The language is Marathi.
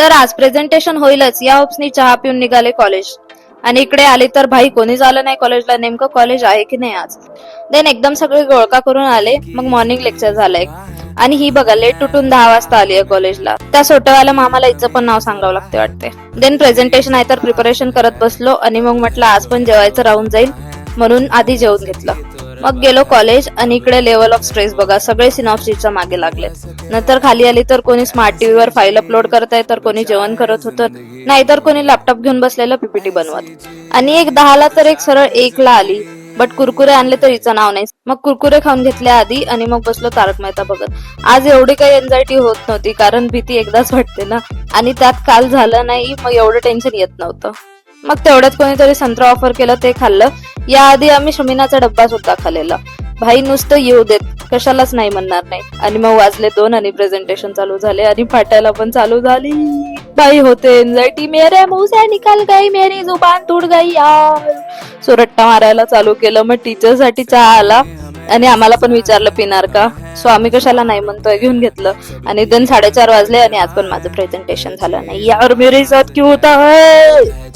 तर आज प्रेझेंटेशन होईलच या होप्सनी चहा पिऊन निघाले कॉलेज. आणि इकडे आले तर भाई कोणी झालं नाही कॉलेजला. नेमकं कॉलेज आहे की नाही आज. देन एकदम सगळे गोळका करून आले. मग मॉर्निंग लेक्चर झालंय. आणि ही बघा लेट उठून 10 वाजता आली आहे कॉलेजला. त्या सोटवाल्या मामाला हिचं पण नाव सांगावं लागते वाटते. देन प्रेझेंटेशन आहे तर प्रिपरेशन करत बसलो. आणि मग म्हटलं आज पण जेवायचं राहून जाईल म्हणून आधी जेवून घेतलं. मग गेलो कॉलेज. आणि इकडे लेवल ऑफ स्ट्रेस बघा. सगळे सिनॉप्सिसच्या मागे लागलेत. नंतर खाली आली तर कोणी स्मार्ट टीव्हीवर फाईल अपलोड करत आहे तर कोणी जेवण करत होतं. नाहीतर कोणी लॅपटॉप घेऊन बसलेलं पीपीटी बनवत. आणि एक 10ला तर एक सरळ 1ला आली. बट कुरकुरे आणले तर हिचं नाव नाही. मग कुरकुरे खाऊन घेतले आधी. आणि मग बसलो तारक मेहता बघत. आज एवढी काही एन्झायटी होत नव्हती कारण भीती एकदाच वाटते ना. आणि त्यात काल झालं नाही मग एवढं टेन्शन येत नव्हतं. मग तेवढ्यात कोणीतरी संत्रा ऑफर केलं ते खाल्लं. याआधी आम्ही शमीनाचा डब्बा सुद्धा खाल्लेला. भाई नुसतं येऊ देत कशालाच नाही म्हणणार नाही. आणि मग वाजले 2 आणि प्रेझेंटेशन चालू झाले. आणि फाटायला पण चालू झाली. भाई होते एन्झायटी. मेरे मुंह से निकल गई मेरी जुबान तुट गई यार. सो रट्टा मारायला चालू केलं. मग टीचर साठी चहा आला. आणि आम्हाला पण विचारलं पिणार का. सो आम्ही कशाला नाही म्हणतोय घेऊन घेतलं. आणि देन 4:30 वाजले. आणि आज पण माझं प्रेझेंटेशन झालं नाही यार. मेरे साथ क्यों होता है.